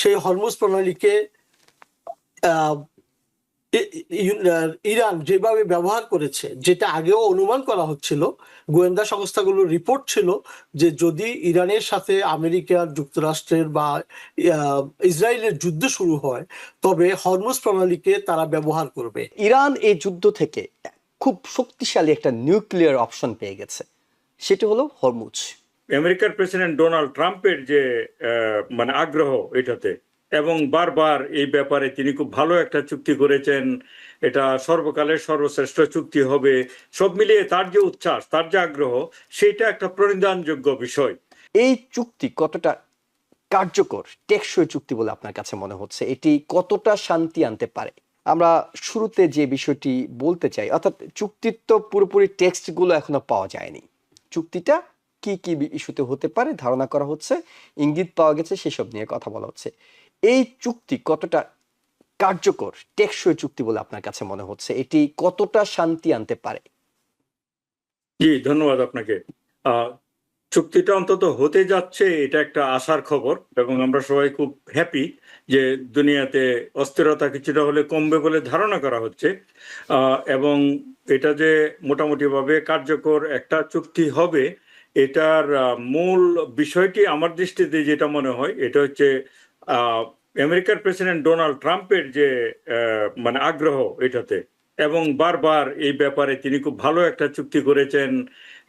সেই Hormuz প্রণালীকে Iran যেভাবে ব্যবহার করেছে, যেটা আগেও অনুমান করা হচ্ছিল, গোয়েন্দা সংস্থাগুলোর রিপোর্ট ছিল যে যদি ইরানের সাথে আমেরিকার, যুক্তরাষ্ট্রের বা ইসরায়েলের যুদ্ধ শুরু হয়, তবে হরমুজ প্রণালীকে তারা ব্যবহার করবে। ইরান এই যুদ্ধ থেকে খুব শক্তিশালী একটা নিউক্লিয়ার অপশন পেয়ে গেছে, সেটা হলো হরমুজ। আমেরিকার প্রেসিডেন্ট ডোনাল্ড ট্রাম্পের যে আগ্রহ এটাতে, এবং বারবার এই ব্যাপারে তিনি খুব ভালো একটা চুক্তি করেছেন, এটা সর্বকালের সর্বশ্রেষ্ঠ চুক্তি হবে, সব মিলিয়ে তার যে উচ্ছ্বাস, তার যে আগ্রহ, সেটা একটা প্রণিধানযোগ্য বিষয়। এই চুক্তি কতটা কার্যকর, টেকসই চুক্তি বলে আপনার কাছে মনে হচ্ছে? এটি কতটা শান্তি আনতে পারে? আমরা শুরুতে যে বিষয়টি বলতে চাই, অর্থাৎ চুক্তির তো পুরোপুরি টেক্সটগুলো এখনো পাওয়া যায়নি। চুক্তিটা কি কি ইস্যুতে হতে পারে ধারণা করা হচ্ছে, ইঙ্গিত পাওয়া গেছে, সেসব নিয়ে কথা বলা হচ্ছে। এই চুক্তি কতটা কার্যকর, টেকসই চুক্তি বলে আপনার কাছে মনে হচ্ছে? এটি কতটা শান্তি আনতে পারে? জি, ধন্যবাদ আপনাকে। চুক্তিটা অন্তত হতে যাচ্ছে, এটা একটা আশার খবর, এবং আমরা সবাই খুব হ্যাপি যে দুনিয়াতে অস্থিরতা কিছুটা হলে কমবে বলে ধারণা করা হচ্ছে, এবং এটা যে মোটামুটি ভাবে কার্যকর একটা চুক্তি হবে, এটার মূল বিষয়টি আমার দৃষ্টিতে যেটা মনে হয়, এটা হচ্ছে আমেরিকার প্রেসিডেন্ট ডোনাল্ড ট্রাম্পের যে আগ্রহ এটাতে, এবং বারবার এই ব্যাপারে তিনি খুব ভালো একটা চুক্তি করেছেন,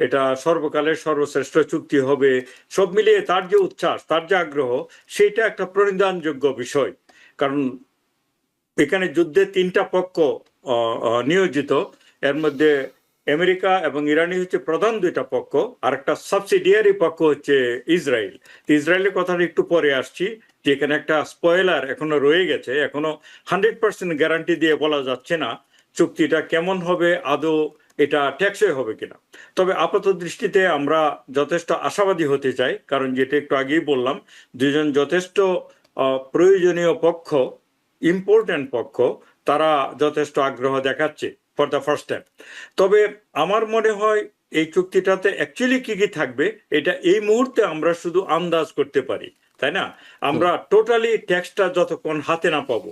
এটা সর্বকালের সর্বশ্রেষ্ঠ চুক্তি হবে, সব মিলিয়ে তার যে উচ্ছ্বাস, তার যে আগ্রহ, সেটা একটা প্রণিধানযোগ্য বিষয়। কারণ এখানে যুদ্ধে তিনটা পক্ষ নিয়োজিত, এর মধ্যে আমেরিকা এবং ইরানি হচ্ছে প্রধান দুইটা পক্ষ, আর একটা সাবসিডিয়ারি পক্ষ হচ্ছে ইসরায়েল। ইসরায়েলের কথাটা একটু পরে আসছি, যে এখানে একটা স্পয়লার এখনো রয়ে গেছে, এখনো 100% গ্যারান্টি দিয়ে বলা যাচ্ছে না চুক্তিটা কেমন হবে, আদৌ এটা টেকসই হবে কিনা। তবে আপাত দৃষ্টিতে আমরা যথেষ্ট আশাবাদী হতে চাই, কারণ যেটা একটু আগেই বললাম, দুজন যথেষ্ট প্রয়োজনীয় পক্ষ, ইম্পর্টেন্ট পক্ষ, তারা যথেষ্ট আগ্রহ দেখাচ্ছে ফর দ্য ফার্স্ট টাইম। তবে আমার মনে হয় এই চুক্তিটাতে অ্যাকচুয়ালি কি কি থাকবে, এটা এই মুহূর্তে আমরা শুধু আন্দাজ করতে পারি, তাই না? আমরা টোটালি টেক্সটটা যতক্ষণ হাতে না পাবো,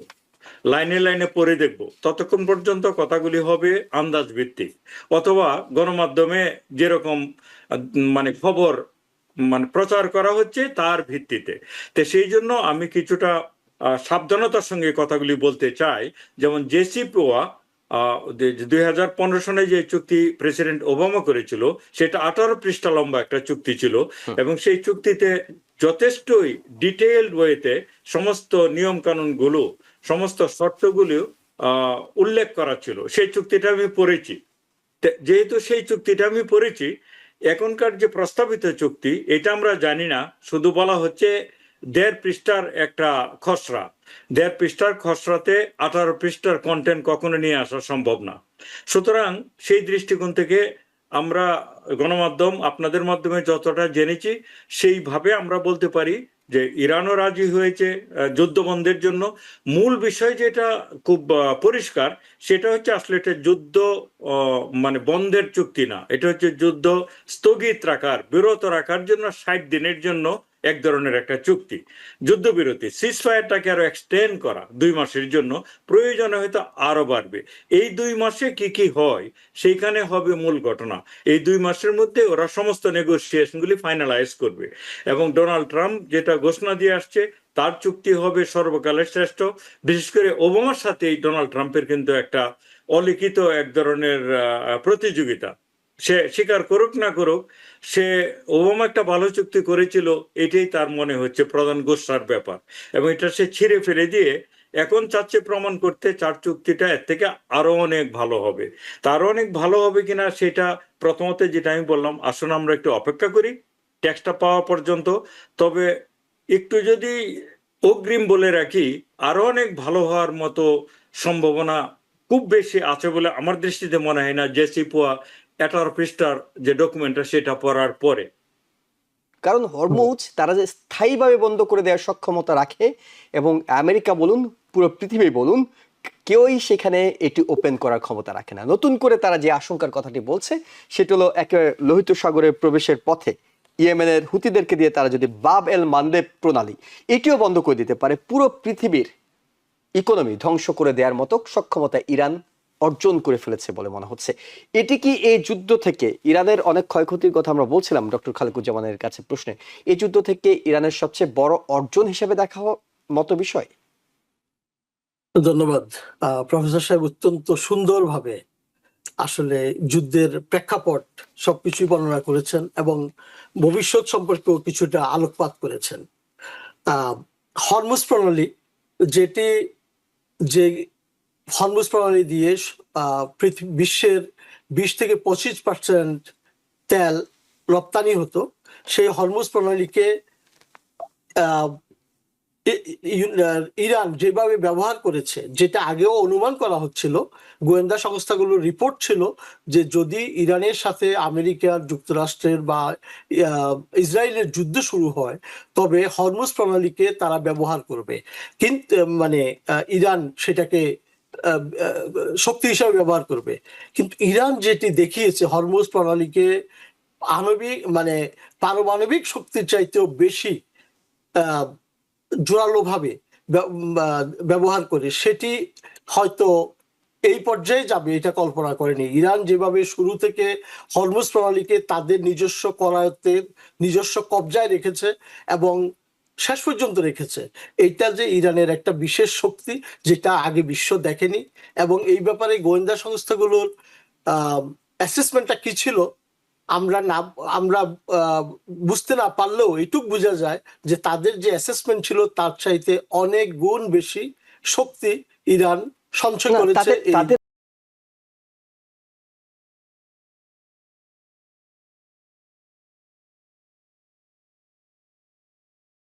লাইনে লাইনে পড়ে দেখবো, ততক্ষণ পর্যন্ত কথাগুলি হবে আন্দাজ ভিত্তিক, অথবা গণমাধ্যমে যেরকম খবর প্রচার করা হচ্ছে তার ভিত্তিতে। তো সেই জন্য আমি কিছুটা সাবধানতার সঙ্গে কথাগুলি বলতে চাই। যেমন জেসিপোয়া 2015 সনে যে চুক্তি প্রেসিডেন্ট ওবামা করেছিল, সেটা 18 পৃষ্ঠা লম্বা একটা চুক্তি ছিল, এবং সেই চুক্তিতে যথেষ্টই ডিটেইলড ওয়েতে সমস্ত নিয়ম কানুন গুলো, সমস্ত শর্তগুলো উল্লেখ করা ছিল। সেই চুক্তিটা আমি পড়েছি। যেহেতু সেই চুক্তিটা আমি পড়েছি, এখনকার যে প্রস্তাবিত চুক্তি, এটা আমরা জানি না, শুধু বলা হচ্ছে 1.5 পৃষ্ঠার একটা খসড়া। 1.5 পৃষ্ঠার খসড়াতে 18 পৃষ্ঠার কন্টেন্ট কখনো নিয়ে আসা সম্ভব না। সুতরাং সেই দৃষ্টিকোণ থেকে আমরা গণমাধ্যম, আপনাদের মাধ্যমে যতটা জেনেছি, সেইভাবে আমরা বলতে পারি যে ইরানও রাজি হয়েছে যুদ্ধ বন্ধের জন্য। মূল বিষয় যেটা খুব পরিষ্কার, সেটা হচ্ছে আসলে এটা যুদ্ধ বন্ধের চুক্তি না, এটা হচ্ছে যুদ্ধ স্থগিত রাখার, বিরত রাখার জন্য 60 দিনের জন্য এক ধরনের একটা চুক্তি, যুদ্ধবিরতি, সিজফায়ারটাকে আরো এক্সটেন্ড করা 2 মাসের জন্য, প্রয়োজনে হয়তো আরো বাড়বে। এই 2 মাসে কি কি হয়, সেইখানে হবে মূল ঘটনা। এই 2 মাসের মধ্যে ওরা সমস্ত নেগোসিয়েশনগুলি ফাইনালাইজ করবে, এবং ডোনাল্ড ট্রাম্প যেটা ঘোষণা দিয়ে আসছে, তার চুক্তি হবে সর্বকালের শ্রেষ্ঠ। বিশেষ করে ওবামার সাথে এই ডোনাল্ড ট্রাম্পের কিন্তু একটা অলিখিত এক ধরনের প্রতিযোগিতা, সে স্বীকার করুক না করুক, সে ওবামা একটা ভালো চুক্তি করেছিল, এটাই তার মনে হচ্ছে প্রধান গোস্বার ব্যাপার, এবং এটা সে ছিঁড়ে ফেলে দিয়ে এখন চাচ্ছে প্রমাণ করতে চার চুক্তিটা এর থেকে আরো অনেক ভালো হবে। তার অনেক ভালো হবে কিনা সেটা প্রথমত যেটা আমি বললাম, আসুন আমরা একটু অপেক্ষা করি টেক্সটটা পাওয়া পর্যন্ত। তবে একটু যদি অগ্রিম বলে রাখি, আরো অনেক ভালো হওয়ার মতো সম্ভাবনা খুব বেশি আছে বলে আমার দৃষ্টিতে মনে হয় না জেসিপোয়া 18 পৃষ্ঠার যে ডকুমেন্টটা সেটা পড়ার পরে। কারণ হরমুজ তারা যে স্থায়ীভাবে বন্ধ করে দেওয়ার সক্ষমতা রাখে, এবং আমেরিকা বলুন, পুরো পৃথিবী বলুন, কেউই সেখানে এটি ওপেন করার ক্ষমতা রাখে না। নতুন করে তারা যে আশঙ্কার কথাটি বলছে, সেটা হলো একেবারে লোহিত সাগরের প্রবেশের পথে ইয়েমেনের হুতিদেরকে দিয়ে তারা যদি বাব এল মানদেব প্রণালী এটিও বন্ধ করে দিতে পারে, পুরো পৃথিবীর ইকোনমি ধ্বংস করে দেওয়ার মতো সক্ষমতা ইরান অর্জন করে ফেলেছে বলে মনে হচ্ছে। এটি কি এই যুদ্ধ থেকে ইরানের অনেক ক্ষয়ক্ষতির কথা আমরা বলছিলাম ডক্টর খালেকুজ্জামানের কাছে প্রশ্নে, এই যুদ্ধ থেকে ইরানের সবচেয়ে বড় অর্জন হিসেবে দেখা মতো বিষয়? ধন্যবাদ প্রফেসর সাহেব, অত্যন্ত সুন্দরভাবে আসলে যুদ্ধের প্রেক্ষাপট সবকিছুই বর্ণনা করেছেন এবং ভবিষ্যৎ সম্পর্কেও কিছুটা আলোকপাত করেছেন। হরমুজ প্রণালী, যে হরমুজ প্রণালী দিয়ে বিশ্বের 20 থেকে 25% তেল রপ্তানি হতো, সেই হরমুজ প্রণালীকে ইরান যেভাবে ব্যবহার করেছে, যেটা আগেও অনুমান করা হচ্ছিল, গোয়েন্দা সংস্থাগুলোর রিপোর্ট ছিল যে যদি ইরানের সাথে আমেরিকা, যুক্তরাষ্ট্রের বা ইসরায়েলের যুদ্ধ শুরু হয় তবে হরমুজ প্রণালীকে তারা ব্যবহার করবে, কিন্তু ইরান সেটাকে শক্তি হিসাবে ব্যবহার করবে। কিন্তু ইরান যেটি দেখিয়েছে, হরমুজ প্রণালীকে পারমাণবিক শক্তির চাইতেও বেশি জোরালোভাবে ব্যবহার করে, সেটি হয়তো এই পর্যায়ে যাবে এটা কল্পনা করেনি। ইরান যেভাবে শুরু থেকে হরমুজ প্রণালীকে তাদের নিজস্ব করায়ত্তে, নিজস্ব কবজায় রেখেছে এবং শেষ পর্যন্ত রেখেছে, এইটা যে ইরানের একটা বিশেষ শক্তি যেটা আগে বিশ্ব দেখেনি। এবং এই ব্যাপারে গোয়েন্দা সংস্থাগুলোর অ্যাসেসমেন্টটা কি ছিল আমরা বুঝতে না পারলেও এটুক বোঝা যায় যে তাদের যে অ্যাসেসমেন্ট ছিল তার চাইতে অনেক গুণ বেশি শক্তি ইরান সঞ্চয় করেছে।